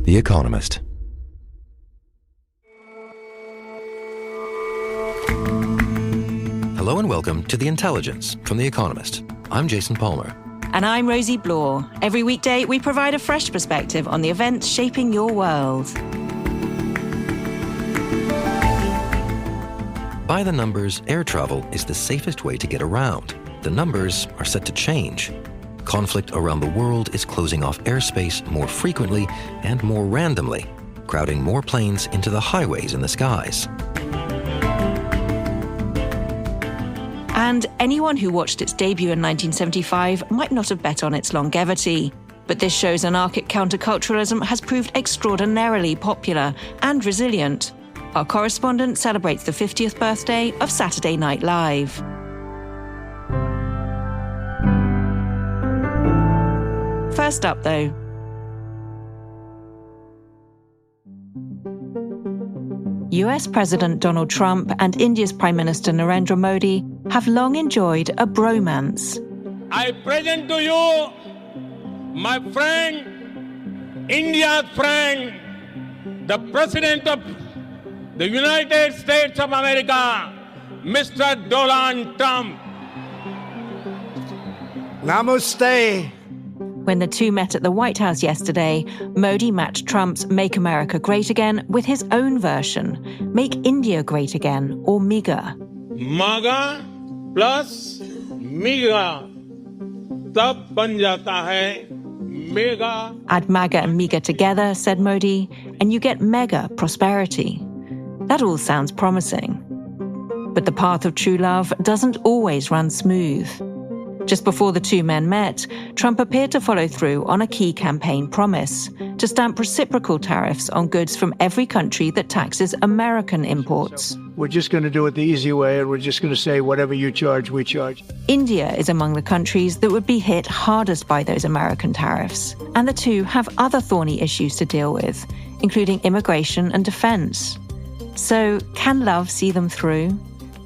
The Economist. Hello and welcome to The Intelligence from The Economist. I'm Jason Palmer. And I'm Rosie Blore. Every weekday, we provide a fresh perspective on the events shaping your world. By the numbers, air travel is the safest way to get around. The numbers are set to change. Conflict around the world is closing off airspace more frequently and more randomly, crowding more planes into the highways in the skies. And anyone who watched its debut in 1975 might not have bet on its longevity. But this show's anarchic counterculturalism has proved extraordinarily popular and resilient. Our correspondent celebrates the 50th birthday of Saturday Night Live. First up, though. US President Donald Trump and India's Prime Minister Narendra Modi have long enjoyed a bromance. I present to you my friend, India's friend, the President of the United States of America, Mr. Donald Trump. Namaste. When the two met at the White House yesterday, Modi matched Trump's Make America Great Again with his own version, Make India Great Again, or MIGA. MAGA plus MIGA, तब बन जाता है MEGA. Add MAGA and MIGA together, said Modi, and you get mega prosperity. That all sounds promising. But the path of true love doesn't always run smooth. Just before the two men met, Trump appeared to follow through on a key campaign promise to stamp reciprocal tariffs on goods from every country that taxes American imports. We're just going to do it the easy way, and we're just going to say whatever you charge, we charge. India is among the countries that would be hit hardest by those American tariffs. And the two have other thorny issues to deal with, including immigration and defense. So, can love see them through?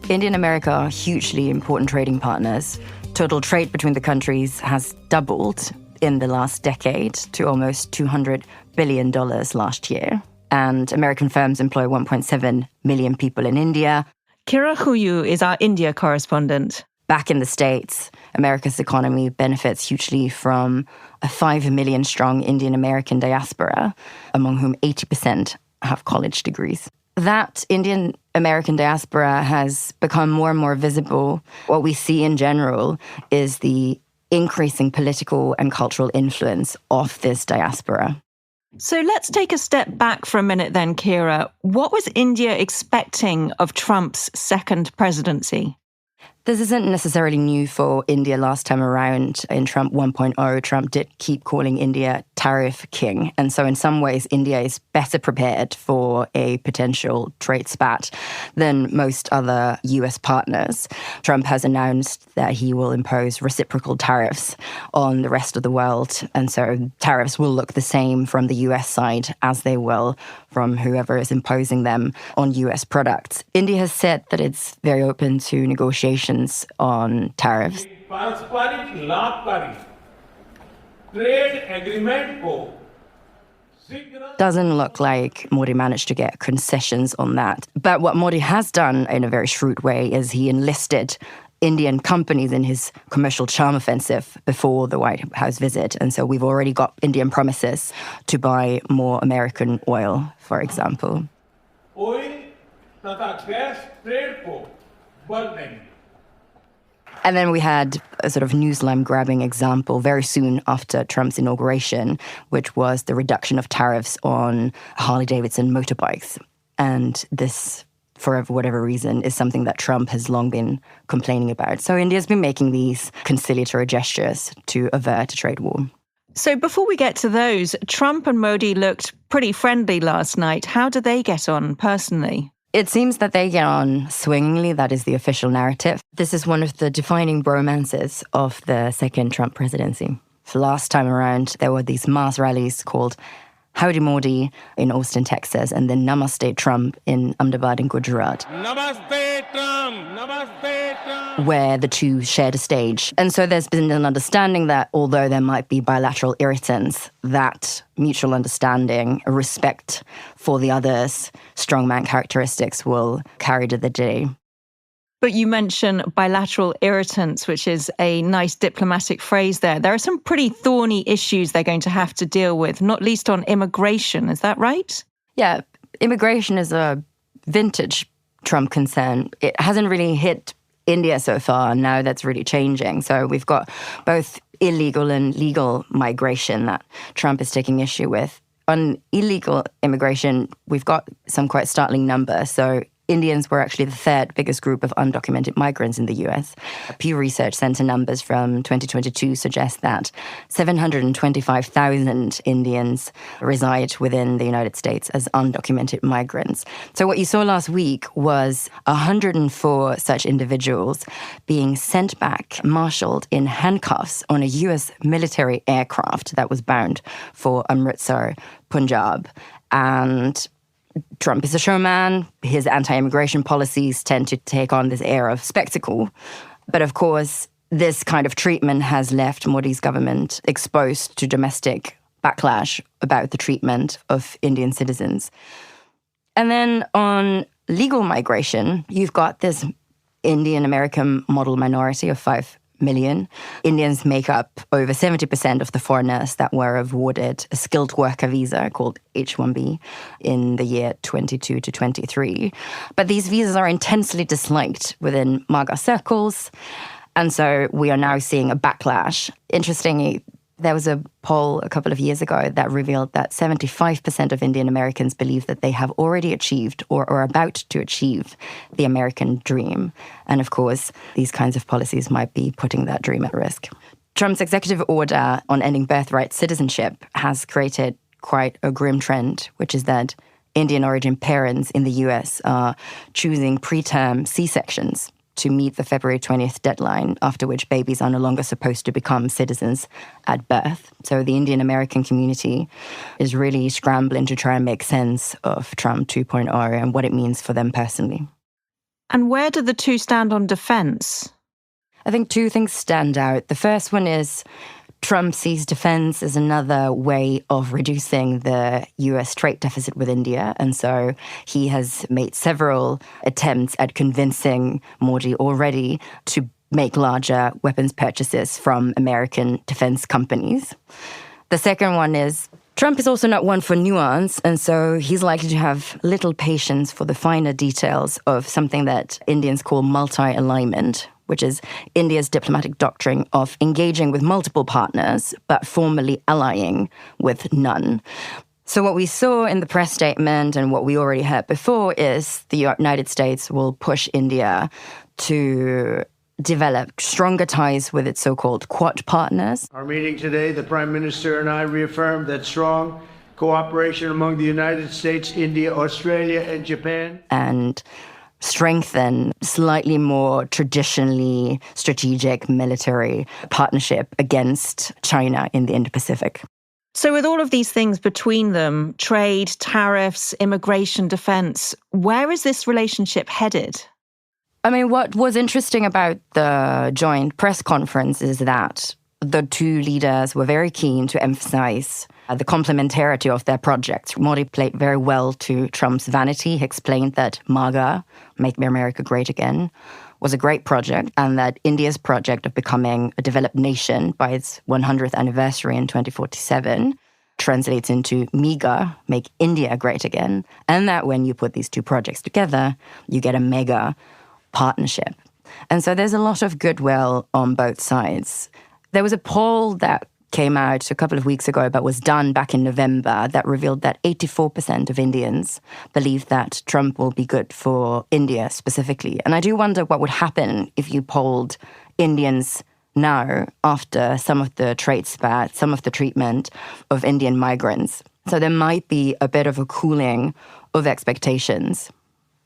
India and America are hugely important trading partners. Total trade between the countries has doubled in the last decade to almost $200 billion last year. And American firms employ 1.7 million people in India. Kira Huyu is our India correspondent. Back in the States, America's economy benefits hugely from a 5 million strong Indian American diaspora, among whom 80% have college degrees. That Indian American diaspora has become more and more visible. What we see in general is the increasing political and cultural influence of this diaspora. So let's take a step back for a minute then, Kira. What was India expecting of Trump's second presidency? This isn't necessarily new for India last time around. In Trump 1.0, Trump did keep calling India tariff king. And so in some ways, India is better prepared for a potential trade spat than most other US partners. Trump has announced that he will impose reciprocal tariffs on the rest of the world. And so tariffs will look the same from the US side as they will from whoever is imposing them on US products. India has said that it's very open to negotiations on tariffs. Doesn't look like Modi managed to get concessions on that. But what Modi has done in a very shrewd way is he enlisted Indian companies in his commercial charm offensive before the White House visit. And so we've already got Indian promises to buy more American oil, for example. And then we had a sort of newsline-grabbing example very soon after Trump's inauguration, which was the reduction of tariffs on Harley-Davidson motorbikes. And this, for whatever reason, is something that Trump has long been complaining about. So India's been making these conciliatory gestures to avert a trade war. So before we get to those, Trump and Modi looked pretty friendly last night. How did they get on personally? It seems that they get on swingingly. That is the official narrative. This is one of the defining bromances of the second Trump presidency. So last time around, there were these mass rallies called Howdy Modi in Austin, Texas, and then Namaste Trump in Ahmedabad in Gujarat. Namaste Trump! Namaste Trump! Where the two shared a stage. And so there's been an understanding that although there might be bilateral irritants, that mutual understanding, a respect for the other's strongman characteristics will carry to the day. But you mention bilateral irritants, which is a nice diplomatic phrase there. There are some pretty thorny issues they're going to have to deal with, not least on immigration. Is that right? Yeah, immigration is a vintage Trump concern. It hasn't really hit India so far. Now that's really changing. So we've got both illegal and legal migration that Trump is taking issue with. On illegal immigration, we've got some quite startling numbers. So Indians were actually the third biggest group of undocumented migrants in the US. Pew Research Center numbers from 2022 suggest that 725,000 Indians reside within the United States as undocumented migrants. So what you saw last week was 104 such individuals being sent back, marshaled in handcuffs on a US military aircraft that was bound for Amritsar, Punjab. And Trump is a showman. His anti-immigration policies tend to take on this air of spectacle. But of course, this kind of treatment has left Modi's government exposed to domestic backlash about the treatment of Indian citizens. And then on legal migration, you've got this Indian-American model minority of 5 million. Indians make up over 70% of the foreigners that were awarded a skilled worker visa called H-1B in the year 22 to 23. But these visas are intensely disliked within MAGA circles. And so we are now seeing a backlash. Interestingly, there was a poll a couple of years ago that revealed that 75% of Indian Americans believe that they have already achieved or are about to achieve the American dream. And of course, these kinds of policies might be putting that dream at risk. Trump's executive order on ending birthright citizenship has created quite a grim trend, which is that Indian origin parents in the US are choosing preterm C-sections to meet the February 20th deadline, after which babies are no longer supposed to become citizens at birth. So the Indian American community is really scrambling to try and make sense of Trump 2.0 and what it means for them personally. And where do the two stand on defense? I think two things stand out. The first one is Trump sees defense as another way of reducing the US trade deficit with India. And so he has made several attempts at convincing Modi already to make larger weapons purchases from American defense companies. The second one is Trump is also not one for nuance, and so he's likely to have little patience for the finer details of something that Indians call multi-alignment, which is India's diplomatic doctrine of engaging with multiple partners, but formally allying with none. So what we saw in the press statement and what we already heard before is the United States will push India to develop stronger ties with its so-called Quad partners. Our meeting today, the Prime Minister and I reaffirmed that strong cooperation among the United States, India, Australia, and Japan. And strengthen slightly more traditionally strategic military partnership against China in the Indo-Pacific. So with all of these things between them, trade, tariffs, immigration, defense, where is this relationship headed? I mean, what was interesting about the joint press conference is that the two leaders were very keen to emphasize the complementarity of their projects. Modi played very well to Trump's vanity. He explained that MAGA, Make America Great Again, was a great project, and that India's project of becoming a developed nation by its 100th anniversary in 2047 translates into MEGA, Make India Great Again, and that when you put these two projects together, you get a mega partnership. And so there's a lot of goodwill on both sides. There was a poll that came out a couple of weeks ago, but was done back in November, that revealed that 84% of Indians believe that Trump will be good for India specifically. And I do wonder what would happen if you polled Indians now after some of the trade spat, some of the treatment of Indian migrants. So there might be a bit of a cooling of expectations.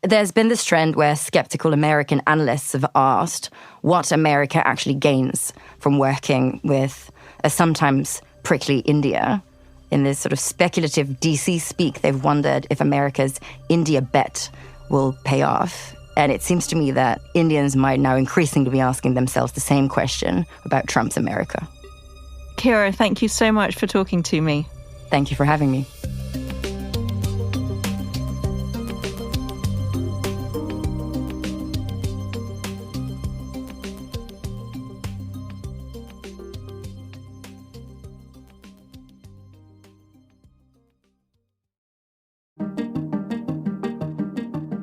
There's been this trend where skeptical American analysts have asked what America actually gains from working with a sometimes prickly India. In this sort of speculative DC speak, they've wondered if America's India bet will pay off. And it seems to me that Indians might now increasingly be asking themselves the same question about Trump's America. Kira, thank you so much for talking to me. Thank you for having me.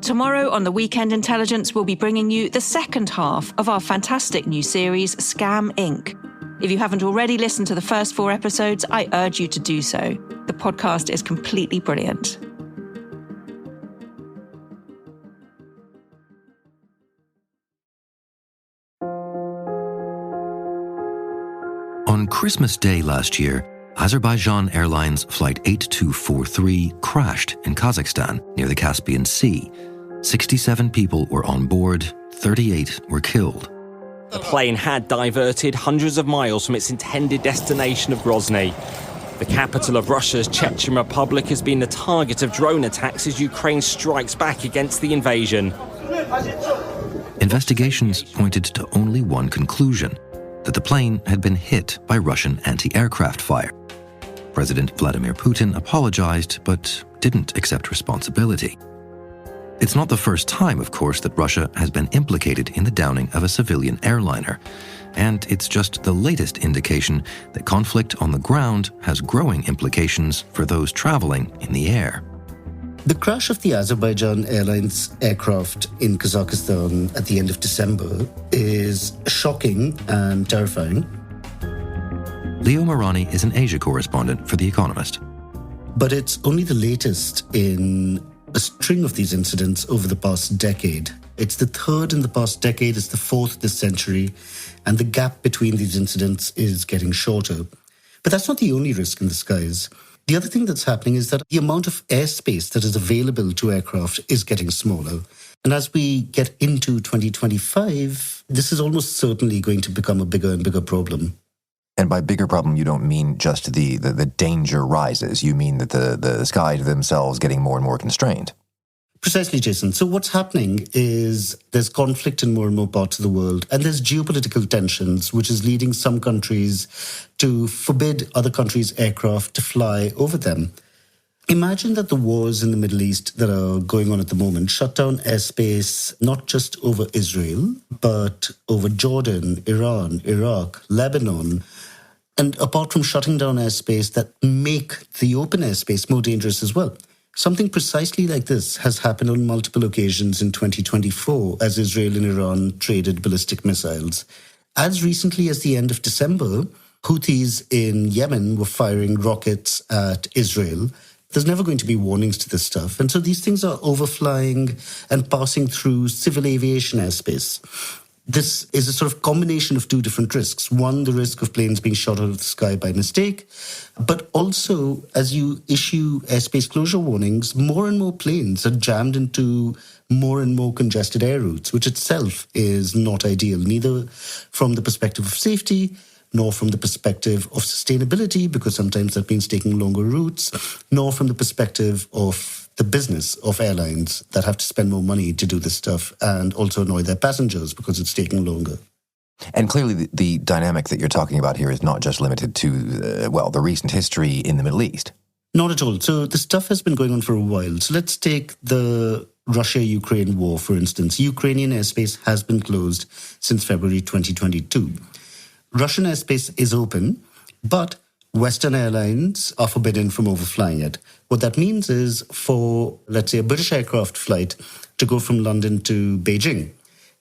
Tomorrow on The Weekend Intelligence, we'll be bringing you the second half of our fantastic new series, Scam Inc. If you haven't already listened to the first 4 episodes, I urge you to do so. The podcast is completely brilliant. On Christmas Day last year, Azerbaijan Airlines Flight 8243 crashed in Kazakhstan near the Caspian Sea. 67 people were on board, 38 were killed. The plane had diverted hundreds of miles from its intended destination of Grozny. The capital of Russia's Chechen Republic has been the target of drone attacks as Ukraine strikes back against the invasion. Investigations pointed to only one conclusion, that the plane had been hit by Russian anti-aircraft fire. President Vladimir Putin apologized, but didn't accept responsibility. It's not the first time, of course, that Russia has been implicated in the downing of a civilian airliner. And it's just the latest indication that conflict on the ground has growing implications for those traveling in the air. The crash of the Azerbaijan Airlines aircraft in Kazakhstan at the end of December is shocking and terrifying. Leo Marani is an Asia correspondent for The Economist. But it's only the latest in a string of these incidents over the past decade. It's the third in the past decade, it's the fourth this century, and the gap between these incidents is getting shorter. But that's not the only risk in the skies. The other thing that's happening is that the amount of airspace that is available to aircraft is getting smaller. And as we get into 2025, this is almost certainly going to become a bigger and bigger problem. And by bigger problem, you don't mean just the danger rises. You mean that the skies themselves getting more and more constrained. Precisely, Jason. So what's happening is there's conflict in more and more parts of the world, and there's geopolitical tensions, which is leading some countries to forbid other countries' aircraft to fly over them. Imagine that the wars in the Middle East that are going on at the moment shut down airspace not just over Israel, but over Jordan, Iran, Iraq, Lebanon. And apart from shutting down airspace that make the open airspace more dangerous as well. Something precisely like this has happened on multiple occasions in 2024 as Israel and Iran traded ballistic missiles. As recently as the end of December, Houthis in Yemen were firing rockets at Israel. There's never going to be warnings to this stuff. And so these things are overflying and passing through civil aviation airspace. This is a sort of combination of two different risks. One, the risk of planes being shot out of the sky by mistake, but also as you issue airspace closure warnings, more and more planes are jammed into more and more congested air routes, which itself is not ideal, neither from the perspective of safety, nor from the perspective of sustainability, because sometimes that means taking longer routes, nor from the perspective of the business of airlines that have to spend more money to do this stuff and also annoy their passengers because it's taking longer. And clearly the dynamic that you're talking about here is not just limited to, the recent history in the Middle East. Not at all. So the stuff has been going on for a while. So let's take the Russia-Ukraine war, for instance. Ukrainian airspace has been closed since February 2022. Russian airspace is open, but Western airlines are forbidden from overflying it. What that means is for, let's say, a British aircraft flight to go from London to Beijing,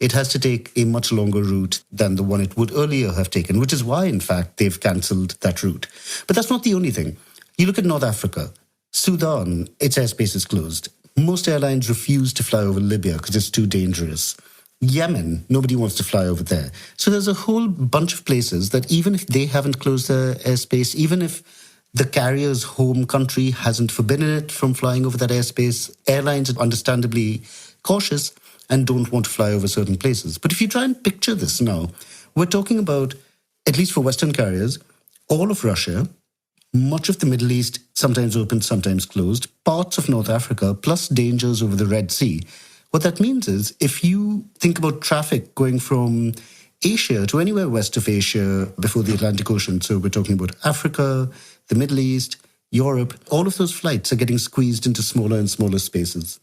it has to take a much longer route than the one it would earlier have taken, which is why, in fact, they've cancelled that route. But that's not the only thing. You look at North Africa. Sudan, its airspace is closed. Most airlines refuse to fly over Libya because it's too dangerous. Yemen, nobody wants to fly over there. So there's a whole bunch of places that even if they haven't closed their airspace, even if the carrier's home country hasn't forbidden it from flying over that airspace, airlines are understandably cautious and don't want to fly over certain places. But if you try and picture this now, we're talking about, at least for Western carriers, all of Russia, much of the Middle East, sometimes open, sometimes closed, parts of North Africa, plus dangers over the Red Sea. What that means is if you think about traffic going from Asia to anywhere west of Asia before the Atlantic Ocean, so we're talking about Africa, the Middle East, Europe, all of those flights are getting squeezed into smaller and smaller spaces.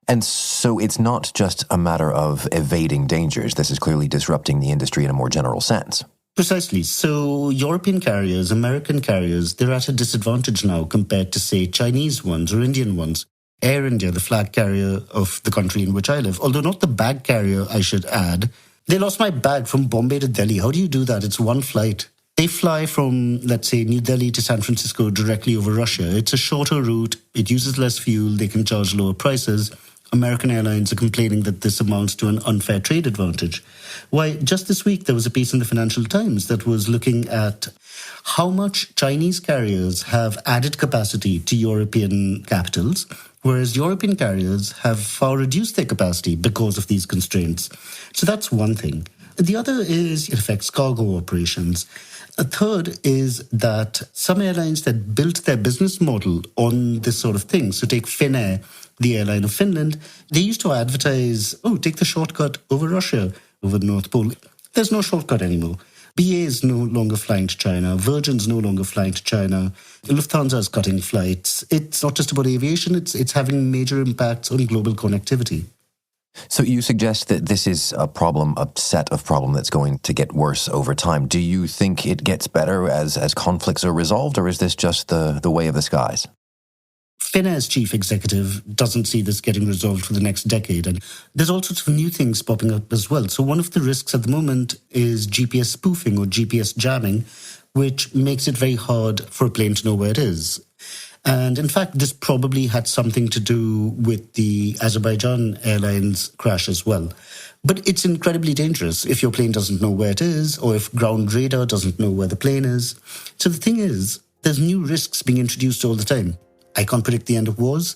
And so it's not just a matter of evading dangers. This is clearly disrupting the industry in a more general sense. Precisely. So European carriers, American carriers, they're at a disadvantage now compared to, say, Chinese ones or Indian ones. Air India, the flag carrier of the country in which I live, although not the bag carrier, I should add. They lost my bag from Bombay to Delhi. How do you do that? It's one flight. They fly from, let's say, New Delhi to San Francisco directly over Russia. It's a shorter route. It uses less fuel. They can charge lower prices. American airlines are complaining that this amounts to an unfair trade advantage. Why, just this week, there was a piece in the Financial Times that was looking at how much Chinese carriers have added capacity to European capitals, whereas European carriers have far reduced their capacity because of these constraints. So that's one thing. The other is it affects cargo operations. A third is that some airlines that built their business model on this sort of thing, so take Finnair, the airline of Finland, they used to advertise, take the shortcut over Russia, over the North Pole. There's no shortcut anymore. BA is no longer flying to China. Virgin's no longer flying to China. Lufthansa is cutting flights. It's not just about aviation, it's having major impacts on global connectivity. So you suggest that this is a set of problem that's going to get worse over time. Do you think it gets better as conflicts are resolved, or is this just the way of the skies? Finnair's chief executive doesn't see this getting resolved for the next decade. And there's all sorts of new things popping up as well. So one of the risks at the moment is GPS spoofing or GPS jamming, which makes it very hard for a plane to know where it is. And in fact, this probably had something to do with the Azerbaijan Airlines crash as well. But it's incredibly dangerous if your plane doesn't know where it is or if ground radar doesn't know where the plane is. So the thing is, there's new risks being introduced all the time. I can't predict the end of wars,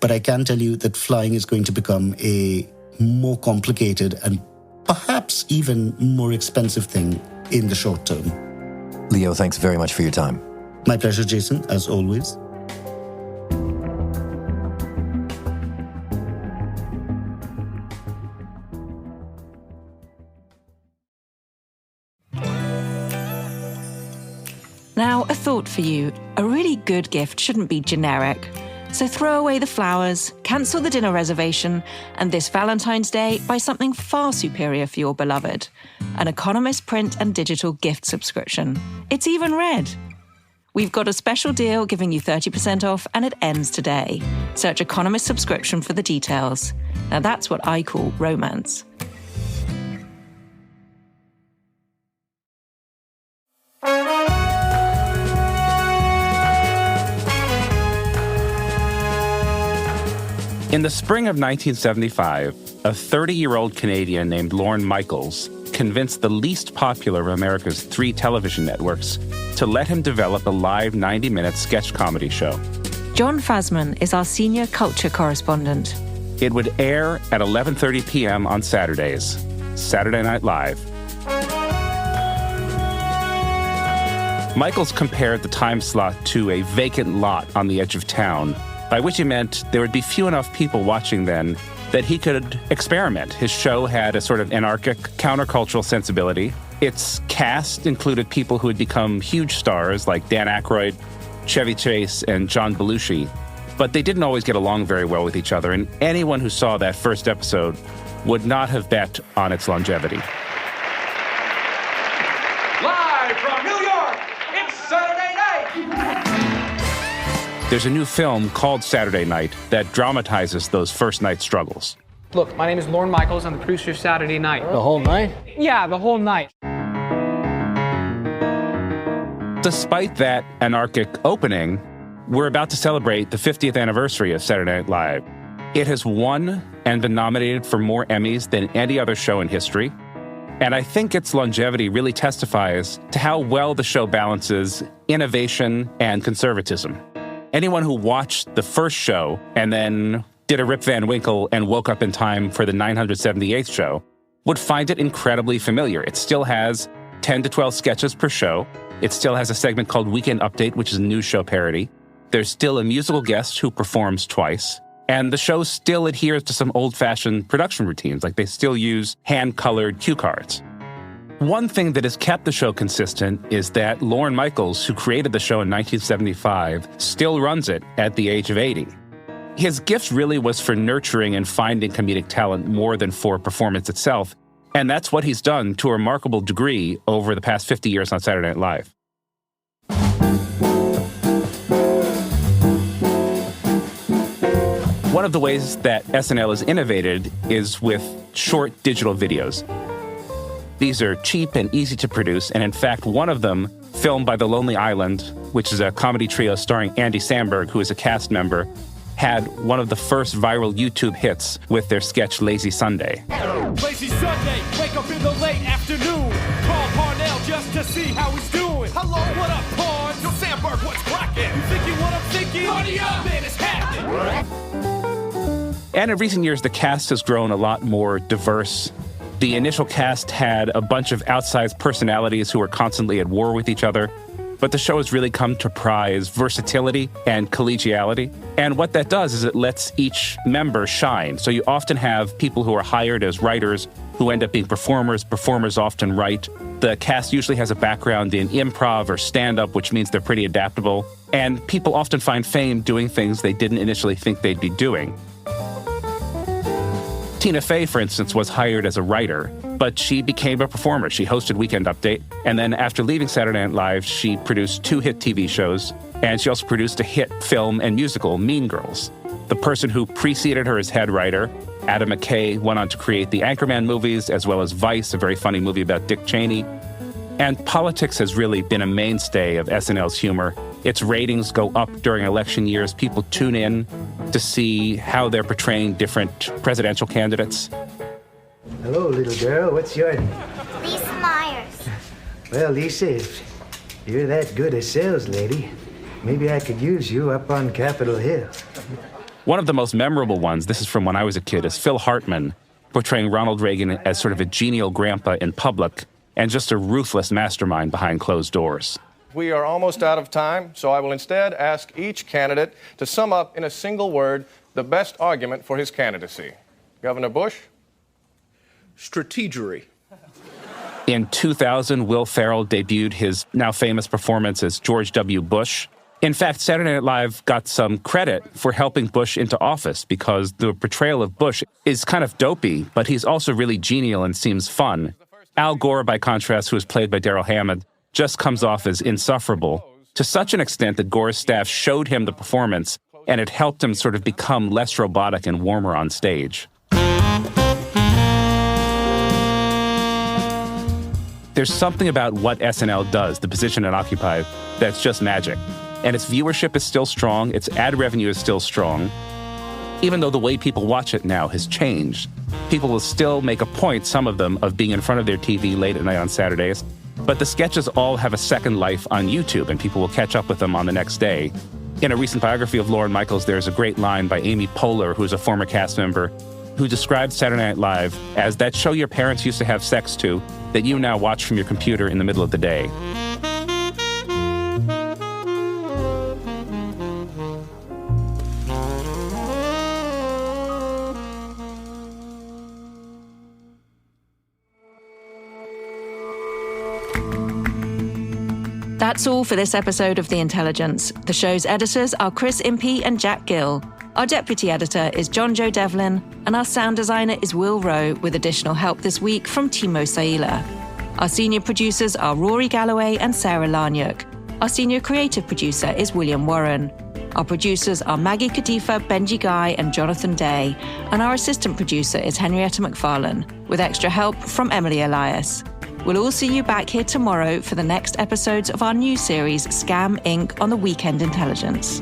but I can tell you that flying is going to become a more complicated and perhaps even more expensive thing in the short term. Leo, thanks very much for your time. My pleasure, Jason, as always. Now, a thought for you. A really good gift shouldn't be generic. So throw away the flowers, cancel the dinner reservation, and this Valentine's Day, buy something far superior for your beloved. An Economist print and digital gift subscription. It's even red. We've got a special deal giving you 30% off, and it ends today. Search Economist subscription for the details. Now that's what I call romance. In the spring of 1975, a 30-year-old Canadian named Lorne Michaels convinced the least popular of America's 3 television networks to let him develop a live 90-minute sketch comedy show. John Fasman is our senior culture correspondent. It would air at 11:30 p.m. on Saturdays, Saturday Night Live. Michaels compared the time slot to a vacant lot on the edge of town, by which he meant there would be few enough people watching then that he could experiment. His show had a sort of anarchic, countercultural sensibility. Its cast included people who had become huge stars like Dan Aykroyd, Chevy Chase, and John Belushi. But they didn't always get along very well with each other, and anyone who saw that first episode would not have bet on its longevity. Live from New York, it's Saturday night! There's a new film called Saturday Night that dramatizes those first night struggles. Look, my name is Lorne Michaels. I'm the producer of Saturday Night. The whole night? Yeah, the whole night. Despite that anarchic opening, we're about to celebrate the 50th anniversary of Saturday Night Live. It has won and been nominated for more Emmys than any other show in history. And I think its longevity really testifies to how well the show balances innovation and conservatism. Anyone who watched the first show and then did a Rip Van Winkle and woke up in time for the 978th show would find it incredibly familiar. It still has 10 to 12 sketches per show. It still has a segment called Weekend Update, which is a news show parody. There's still a musical guest who performs twice. And the show still adheres to some old-fashioned production routines, like they still use hand-colored cue cards. One thing that has kept the show consistent is that Lorne Michaels, who created the show in 1975, still runs it at the age of 80. His gift really was for nurturing and finding comedic talent more than for performance itself, and that's what he's done to a remarkable degree over the past 50 years on Saturday Night Live. One of the ways that SNL has innovated is with short digital videos. These are cheap and easy to produce, and in fact, one of them, filmed by The Lonely Island, which is a comedy trio starring Andy Samberg, who is a cast member, had one of the first viral YouTube hits with their sketch Lazy Sunday. Lazy Sunday, wake up in the late afternoon. Call Parnell just to see how he's doing. Hello, what up, Parn? Yo, Samberg, what's cracking? You thinking what I'm thinking? Party up, man, it's happening. And in recent years, the cast has grown a lot more diverse. The initial cast had a bunch of outsized personalities who were constantly at war with each other. But the show has really come to prize versatility and collegiality. And what that does is it lets each member shine. So you often have people who are hired as writers who end up being performers. Performers often write. The cast usually has a background in improv or stand-up, which means they're pretty adaptable. And people often find fame doing things they didn't initially think they'd be doing. Tina Fey, for instance, was hired as a writer, but she became a performer. She hosted Weekend Update, and then after leaving Saturday Night Live, she produced 2 hit TV shows, and she also produced a hit film and musical, Mean Girls. The person who preceded her as head writer, Adam McKay, went on to create the Anchorman movies, as well as Vice, a very funny movie about Dick Cheney. And politics has really been a mainstay of SNL's humor. Its ratings go up during election years. People tune in to see how they're portraying different presidential candidates. Hello, little girl. What's your name? Lisa Myers. Well, Lisa, if you're that good a sales lady, maybe I could use you up on Capitol Hill. One of the most memorable ones, this is from when I was a kid, is Phil Hartman portraying Ronald Reagan as sort of a genial grandpa in public and just a ruthless mastermind behind closed doors. We are almost out of time, so I will instead ask each candidate to sum up in a single word the best argument for his candidacy. Governor Bush? Strategery. In 2000, Will Ferrell debuted his now famous performance as George W. Bush. In fact, Saturday Night Live got some credit for helping Bush into office because the portrayal of Bush is kind of dopey, but he's also really genial and seems fun. Al Gore, by contrast, who is played by Daryl Hammond, just comes off as insufferable, to such an extent that Gore's staff showed him the performance, and it helped him sort of become less robotic and warmer on stage. There's something about what SNL does, the position it occupies, that's just magic. And its viewership is still strong, its ad revenue is still strong. Even though the way people watch it now has changed, people will still make a point, some of them, of being in front of their TV late at night on Saturdays. But the sketches all have a second life on YouTube, and people will catch up with them on the next day. In a recent biography of Lorne Michaels, there's a great line by Amy Poehler, who's a former cast member, who described Saturday Night Live as that show your parents used to have sex to that you now watch from your computer in the middle of the day. That's all for this episode of The Intelligence. The show's editors are Chris Impey and Jack Gill. Our deputy editor is John Joe Devlin, and our sound designer is Will Rowe, with additional help this week from Timo Saila. Our senior producers are Rory Galloway and Sarah Larniuk. Our senior creative producer is William Warren. Our producers are Maggie Kadifa, Benji Guy, and Jonathan Day, and our assistant producer is Henrietta McFarlane, with extra help from Emily Elias. We'll all see you back here tomorrow for the next episodes of our new series, Scam Inc. on the Weekend Intelligence.